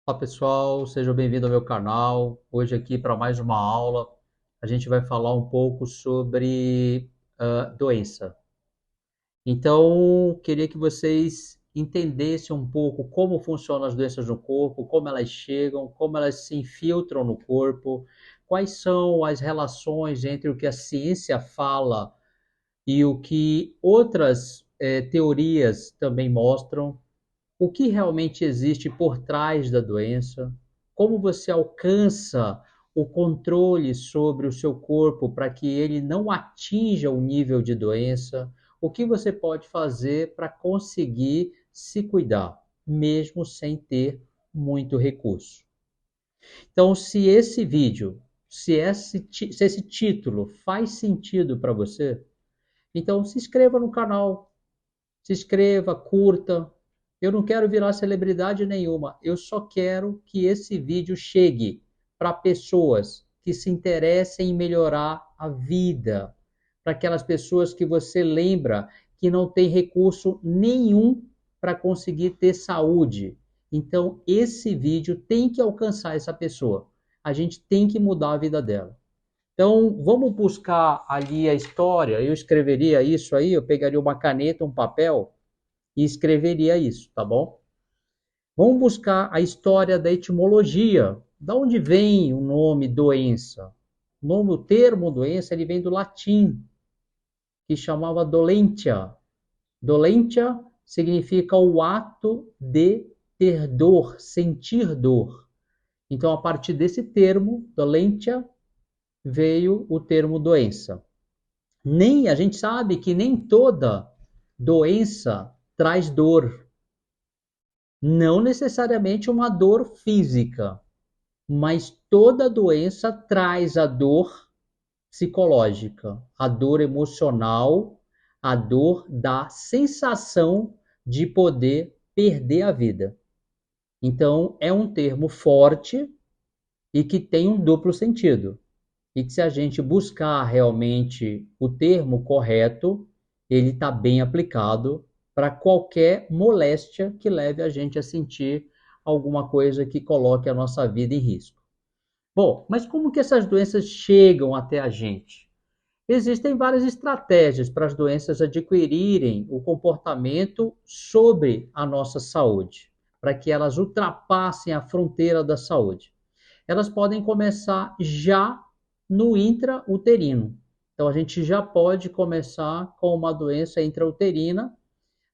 Olá pessoal, sejam bem-vindos ao meu canal. Hoje aqui para mais uma aula, a gente vai falar um pouco sobre doença. Então, queria que vocês entendessem um pouco como funcionam as doenças no corpo, como elas chegam, como elas se infiltram no corpo, quais são as relações entre o que a ciência fala e o que outras teorias também mostram, o que realmente existe por trás da doença, como você alcança o controle sobre o seu corpo para que ele não atinja o nível de doença, o que você pode fazer para conseguir se cuidar, mesmo sem ter muito recurso. Então, se esse vídeo, se esse título faz sentido para você, então se inscreva no canal, se inscreva, curta. Eu não quero virar celebridade nenhuma. Eu só quero que esse vídeo chegue para pessoas que se interessem em melhorar a vida, para aquelas pessoas que você lembra que não tem recurso nenhum para conseguir ter saúde. Então, esse vídeo tem que alcançar essa pessoa. A gente tem que mudar a vida dela. Então, vamos buscar ali a história. Eu escreveria isso aí, eu pegaria uma caneta, um papel e escreveria isso, tá bom? Vamos buscar a história da etimologia. Da onde vem o nome doença? O termo doença, ele vem do latim, que chamava dolentia. Dolentia significa o ato de ter dor, sentir dor. Então, a partir desse termo, dolentia, veio o termo doença. Nem a gente sabe que nem toda doença traz dor. Não necessariamente uma dor física, mas toda doença traz a dor psicológica, a dor emocional, a dor da sensação de poder perder a vida. Então, é um termo forte e que tem um duplo sentido. E que se a gente buscar realmente o termo correto, ele está bem aplicado para qualquer moléstia que leve a gente a sentir alguma coisa que coloque a nossa vida em risco. Bom, mas como que essas doenças chegam até a gente? Existem várias estratégias para as doenças adquirirem o comportamento sobre a nossa saúde, para que elas ultrapassem a fronteira da saúde. Elas podem começar já no intrauterino. Então, a gente já pode começar com uma doença intrauterina.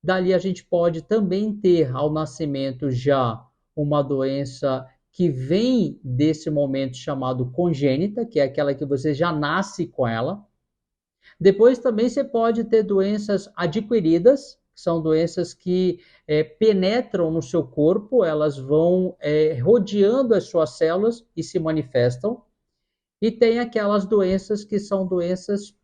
Dali, a gente pode também ter ao nascimento já uma doença que vem desse momento chamado congênita, que é aquela que você já nasce com ela. Depois também você pode ter doenças adquiridas, que são doenças que penetram no seu corpo, elas vão rodeando as suas células e se manifestam. E tem aquelas doenças que são doenças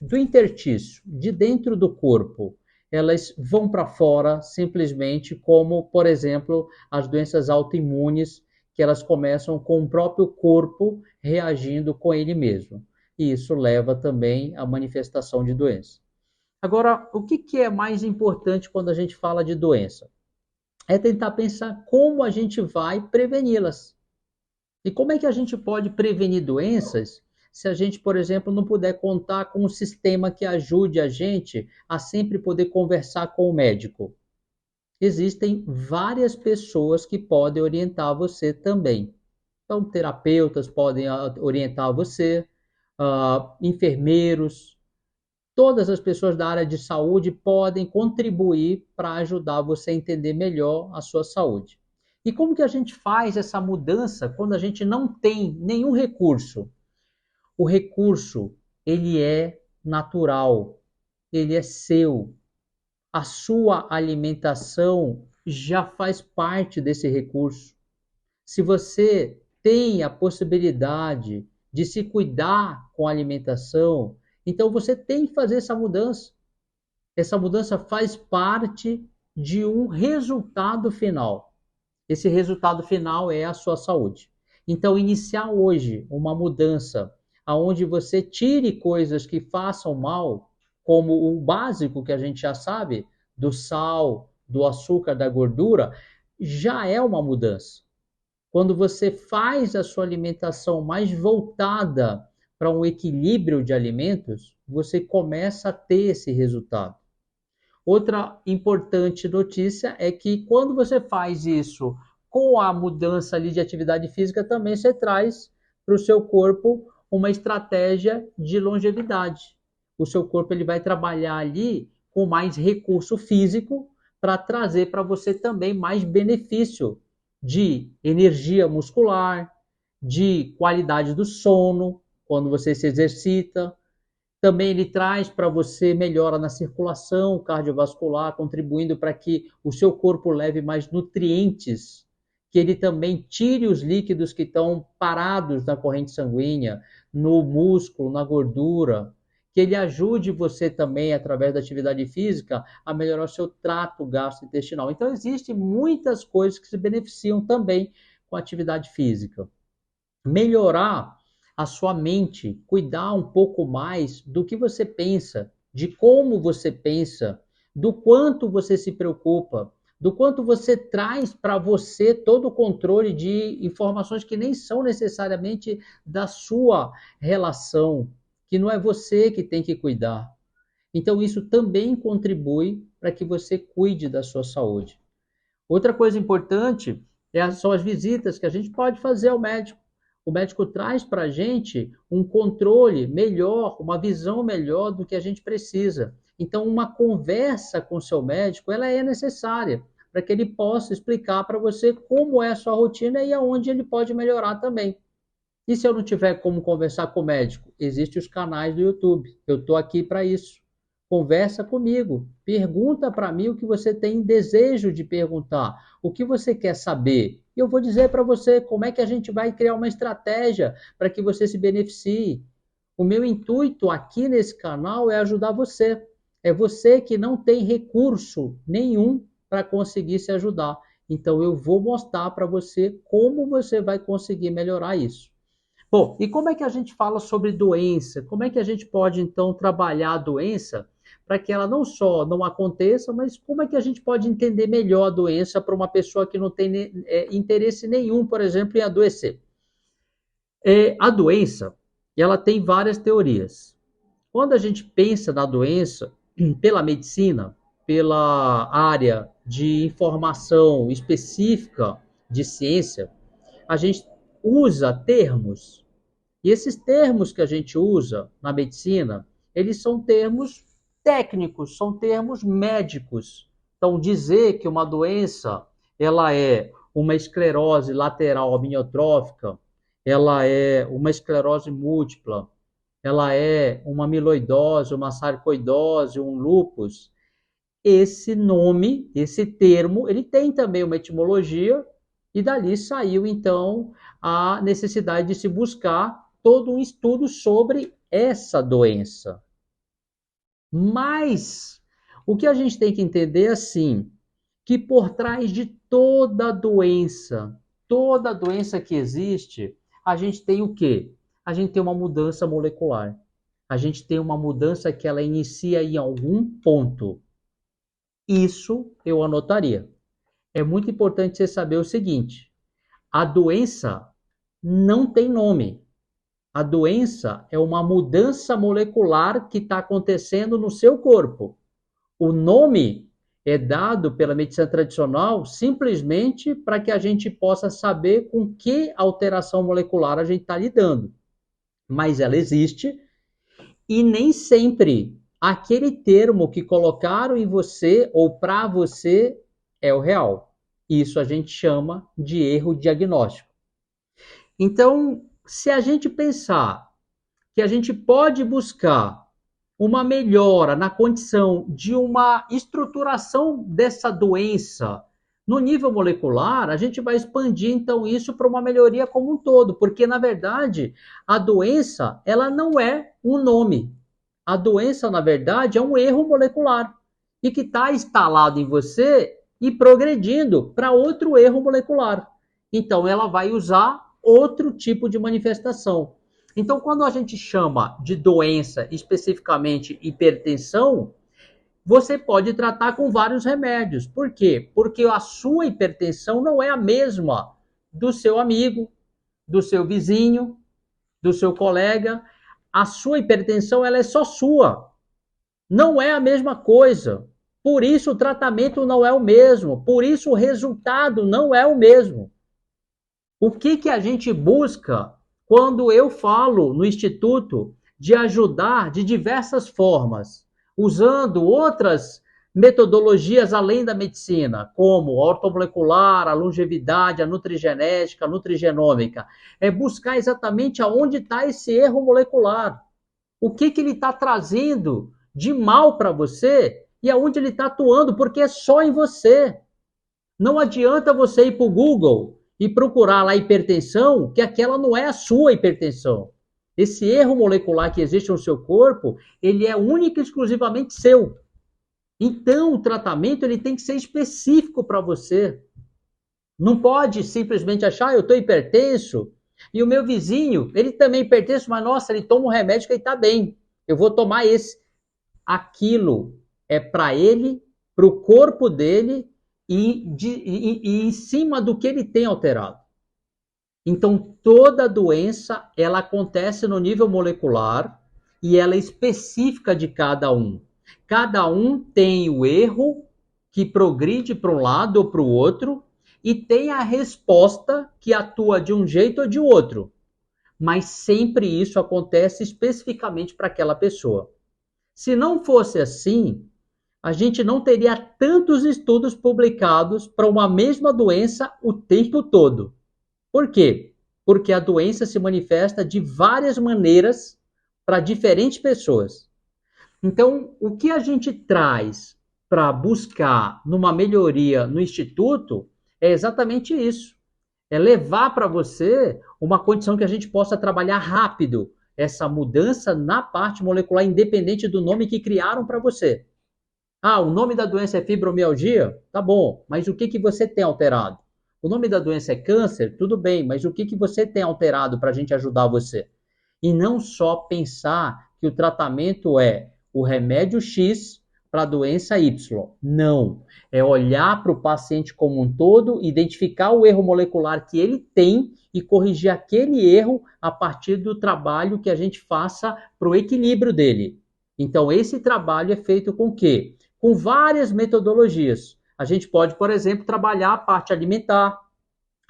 do interstício, de dentro do corpo. Elas vão para fora simplesmente, como, por exemplo, as doenças autoimunes, que elas começam com o próprio corpo reagindo com ele mesmo. E isso leva também à manifestação de doença. Agora, o que é mais importante quando a gente fala de doença? É tentar pensar como a gente vai preveni-las. E como é que a gente pode prevenir doenças se a gente, por exemplo, não puder contar com um sistema que ajude a gente a sempre poder conversar com o médico? Existem várias pessoas que podem orientar você também. Então, terapeutas podem orientar você, enfermeiros, todas as pessoas da área de saúde podem contribuir para ajudar você a entender melhor a sua saúde. E como que a gente faz essa mudança quando a gente não tem nenhum recurso? O recurso, ele é natural, ele é seu. A sua alimentação já faz parte desse recurso. Se você tem a possibilidade de se cuidar com a alimentação, então você tem que fazer essa mudança. Essa mudança faz parte de um resultado final. Esse resultado final é a sua saúde. Então, iniciar hoje uma mudança aonde você tire coisas que façam mal, como o básico que a gente já sabe, do sal, do açúcar, da gordura, já é uma mudança. quando você faz a sua alimentação mais voltada para um equilíbrio de alimentos, você começa a ter esse resultado. Outra importante notícia é que quando você faz isso com a mudança ali de atividade física, também você traz para o seu corpo uma estratégia de longevidade. O seu corpo ele vai trabalhar ali com mais recurso físico para trazer para você também mais benefício de energia muscular, de qualidade do sono, quando você se exercita, também ele traz para você melhora na circulação cardiovascular, contribuindo para que o seu corpo leve mais nutrientes, que ele também tire os líquidos que estão parados na corrente sanguínea, no músculo, na gordura, que ele ajude você também, através da atividade física, a melhorar o seu trato gastrointestinal. Então, existem muitas coisas que se beneficiam também com a atividade física. Melhorar a sua mente, cuidar um pouco mais do que você pensa, de como você pensa, do quanto você se preocupa, do quanto você traz para você todo o controle de informações que nem são necessariamente da sua relação, que não é você que tem que cuidar. Então, isso também contribui para que você cuide da sua saúde. Outra coisa importante são as visitas que a gente pode fazer ao médico. O médico traz para a gente um controle melhor, uma visão melhor do que a gente precisa. Então, uma conversa com o seu médico, ela é necessária para que ele possa explicar para você como é a sua rotina e aonde ele pode melhorar também. E se eu não tiver como conversar com o médico? Existem os canais do YouTube. Eu estou aqui para isso. Conversa comigo. Pergunta para mim o que você tem desejo de perguntar. O que você quer saber. E eu vou dizer para você como é que a gente vai criar uma estratégia para que você se beneficie. O meu intuito aqui nesse canal é ajudar você. É você que não tem recurso nenhum para conseguir se ajudar. Então eu vou mostrar para você como você vai conseguir melhorar isso. Bom, e como é que a gente fala sobre doença? Como é que a gente pode, então, trabalhar a doença para que ela não só não aconteça, mas como é que a gente pode entender melhor a doença para uma pessoa que não tem interesse nenhum, por exemplo, em adoecer? A doença, ela tem várias teorias. Quando a gente pensa na doença, pela medicina, pela área de informação específica de ciência, a gente usa termos. E esses termos que a gente usa na medicina, eles são termos técnicos, são termos médicos. Então, dizer que uma doença ela é uma esclerose lateral amiotrófica, ela é uma esclerose múltipla, ela é uma amiloidose, uma sarcoidose, um lúpus, esse nome, esse termo, ele tem também uma etimologia e dali saiu então a necessidade de se buscar todo um estudo sobre essa doença. Mas o que a gente tem que entender é assim, que por trás de toda doença que existe, a gente tem o quê? A gente tem uma mudança molecular. A gente tem uma mudança que ela inicia em algum ponto. Isso eu anotaria. É muito importante você saber o seguinte: a doença não tem nome. A doença é uma mudança molecular que está acontecendo no seu corpo. O nome é dado pela medicina tradicional simplesmente para que a gente possa saber com que alteração molecular a gente está lidando. Mas ela existe e nem sempre aquele termo que colocaram em você ou para você é o real. Isso a gente chama de erro diagnóstico. Então, se a gente pensar que a gente pode buscar uma melhora na condição de uma estruturação dessa doença no nível molecular, a gente vai expandir então isso para uma melhoria como um todo, porque na verdade a doença ela não é um nome. A doença na verdade é um erro molecular e que está instalado em você e progredindo para outro erro molecular. Então ela vai usar outro tipo de manifestação. Então, quando a gente chama de doença, especificamente hipertensão, você pode tratar com vários remédios. Por quê? Porque a sua hipertensão não é a mesma do seu amigo, do seu vizinho, do seu colega. A sua hipertensão, ela é só sua. Não é a mesma coisa. Por isso o tratamento não é o mesmo. Por isso o resultado não é o mesmo. O que a gente busca quando eu falo no Instituto de ajudar de diversas formas, usando outras metodologias além da medicina, como a ortomolecular, a longevidade, a nutrigenética, a nutrigenômica, é buscar exatamente aonde está esse erro molecular. O que ele está trazendo de mal para você e aonde ele está atuando, porque é só em você. Não adianta você ir para o Google e procurar lá hipertensão, que aquela não é a sua hipertensão. Esse erro molecular que existe no seu corpo, ele é único e exclusivamente seu. Então, o tratamento ele tem que ser específico para você. Não pode simplesmente achar, eu estou hipertenso, e o meu vizinho, ele também é hipertenso, mas nossa, ele toma um remédio que ele está bem. Eu vou tomar esse. Aquilo é para ele, para o corpo dele, e em cima do que ele tem alterado. Então, toda doença, ela acontece no nível molecular e ela é específica de cada um. Cada um tem o erro que progride para um lado ou para o outro e tem a resposta que atua de um jeito ou de outro. Mas sempre isso acontece especificamente para aquela pessoa. Se não fosse assim, a gente não teria tantos estudos publicados para uma mesma doença o tempo todo. Por quê? Porque a doença se manifesta de várias maneiras para diferentes pessoas. Então, o que a gente traz para buscar numa melhoria no Instituto é exatamente isso. É levar para você uma condição que a gente possa trabalhar rápido essa mudança na parte molecular, independente do nome que criaram para você. Ah, o nome da doença é fibromialgia? Tá bom, mas o que você tem alterado? O nome da doença é câncer? Tudo bem, mas o que você tem alterado para a gente ajudar você? E não só pensar que o tratamento é o remédio X para a doença Y. Não. É olhar para o paciente como um todo, identificar o erro molecular que ele tem e corrigir aquele erro a partir do trabalho que a gente faça para o equilíbrio dele. Então, esse trabalho é feito com o quê? Com várias metodologias. A gente pode, por exemplo, trabalhar a parte alimentar.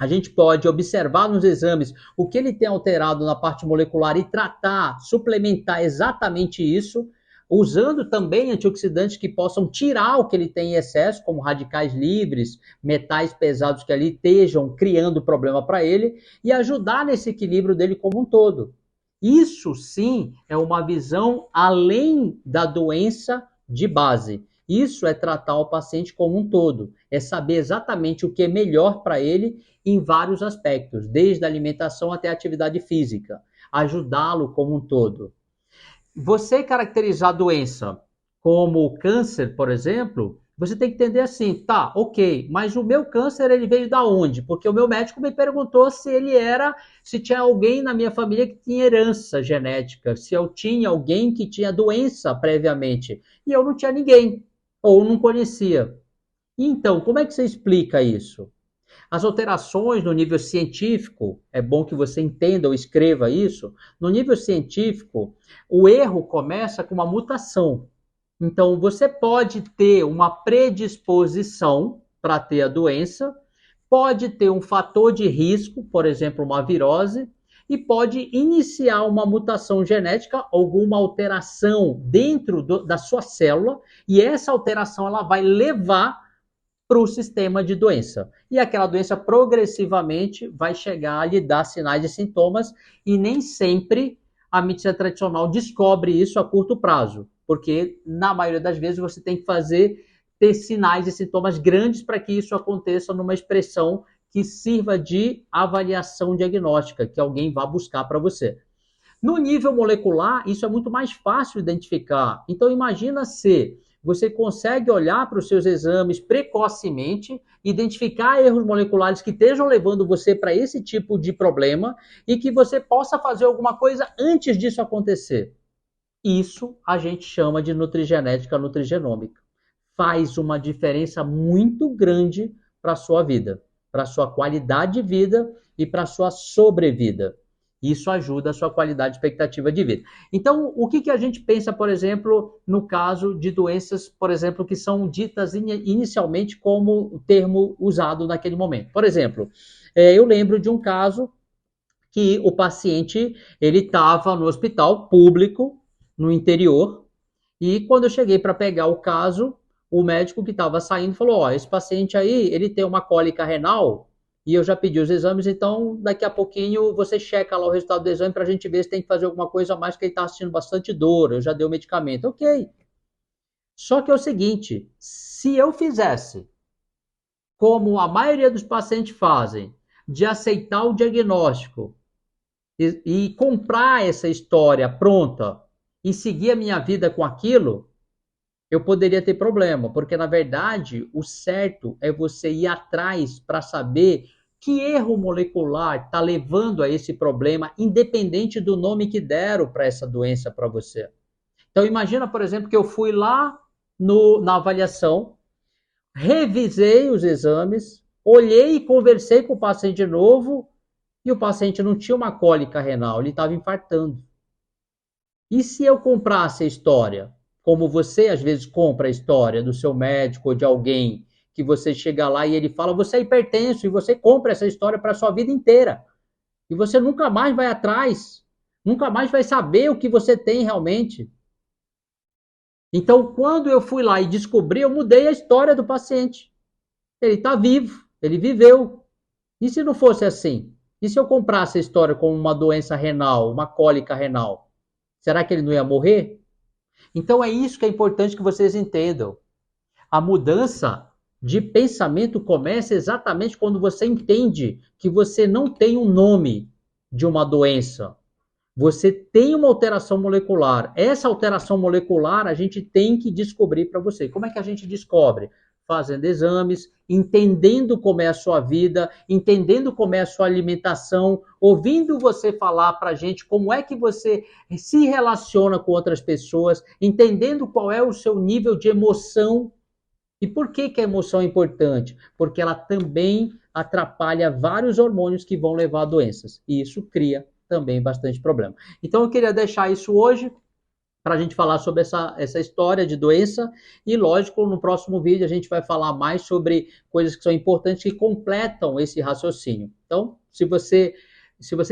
A gente pode observar nos exames o que ele tem alterado na parte molecular e tratar, suplementar exatamente isso, usando também antioxidantes que possam tirar o que ele tem em excesso, como radicais livres, metais pesados que ali estejam criando problema para ele, e ajudar nesse equilíbrio dele como um todo. Isso sim é uma visão além da doença de base. Isso é tratar o paciente como um todo, é saber exatamente o que é melhor para ele em vários aspectos, desde a alimentação até a atividade física, ajudá-lo como um todo. Você caracterizar a doença como câncer, por exemplo, você tem que entender assim, tá, ok, mas o meu câncer ele veio da onde? Porque o meu médico me perguntou se tinha alguém na minha família que tinha herança genética, se eu tinha alguém que tinha doença previamente, e eu não tinha ninguém, ou não conhecia. Então, como é que você explica isso? As alterações no nível científico, é bom que você entenda ou escreva isso, no nível científico, o erro começa com uma mutação. Então, você pode ter uma predisposição para ter a doença, pode ter um fator de risco, por exemplo, uma virose, e pode iniciar uma mutação genética, alguma alteração dentro da sua célula, e essa alteração ela vai levar para o sistema de doença. E aquela doença progressivamente vai chegar a lhe dar sinais e sintomas, e nem sempre a medicina tradicional descobre isso a curto prazo, porque na maioria das vezes você tem que ter sinais e sintomas grandes para que isso aconteça numa expressão que sirva de avaliação diagnóstica, que alguém vá buscar para você. No nível molecular, isso é muito mais fácil de identificar. Então, imagina se você consegue olhar para os seus exames precocemente, identificar erros moleculares que estejam levando você para esse tipo de problema e que você possa fazer alguma coisa antes disso acontecer. Isso a gente chama de nutrigenética, nutrigenômica. Faz uma diferença muito grande para a sua vida. para a sua qualidade de vida e para a sua sobrevida. Isso ajuda a sua qualidade e expectativa de vida. Então, o que a gente pensa, por exemplo, no caso de doenças, por exemplo, que são ditas inicialmente como o termo usado naquele momento? Por exemplo, eu lembro de um caso que o paciente ele estava no hospital público, no interior, e quando eu cheguei para pegar o caso, o médico que estava saindo falou, ó, esse paciente aí, ele tem uma cólica renal, e eu já pedi os exames, então daqui a pouquinho você checa lá o resultado do exame para a gente ver se tem que fazer alguma coisa a mais, que ele está sentindo bastante dor, eu já dei o medicamento. Ok. Só que é o seguinte, se eu fizesse como a maioria dos pacientes fazem, de aceitar o diagnóstico e comprar essa história pronta e seguir a minha vida com aquilo, eu poderia ter problema, porque na verdade o certo é você ir atrás para saber que erro molecular está levando a esse problema, independente do nome que deram para essa doença para você. Então imagina, por exemplo, que eu fui lá na avaliação, revisei os exames, olhei e conversei com o paciente de novo, e o paciente não tinha uma cólica renal, ele estava infartando. E se eu comprasse a história, como você às vezes compra a história do seu médico ou de alguém, que você chega lá e ele fala, você é hipertenso, e você compra essa história para a sua vida inteira. E você nunca mais vai atrás, nunca mais vai saber o que você tem realmente. Então, quando eu fui lá e descobri, eu mudei a história do paciente. Ele está vivo, ele viveu. E se não fosse assim? E se eu comprasse a história como uma doença renal, uma cólica renal? Será que ele não ia morrer? Então é isso que é importante que vocês entendam. A mudança de pensamento começa exatamente quando você entende que você não tem um nome de uma doença. Você tem uma alteração molecular. Essa alteração molecular a gente tem que descobrir para você. Como é que a gente descobre? Fazendo exames, entendendo como é a sua vida, entendendo como é a sua alimentação, ouvindo você falar para a gente como é que você se relaciona com outras pessoas, entendendo qual é o seu nível de emoção. E por que a emoção é importante? Porque ela também atrapalha vários hormônios que vão levar a doenças. E isso cria também bastante problema. Então eu queria deixar isso hoje para a gente falar sobre essa história de doença e, lógico, no próximo vídeo a gente vai falar mais sobre coisas que são importantes que completam esse raciocínio. Então, se você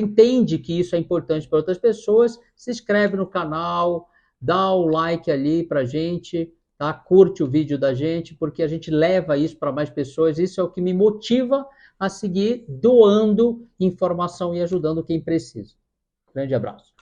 entende que isso é importante para outras pessoas, se inscreve no canal, dá o like ali para a gente, tá? Curte o vídeo da gente, porque a gente leva isso para mais pessoas. Isso é o que me motiva a seguir doando informação e ajudando quem precisa. Grande abraço.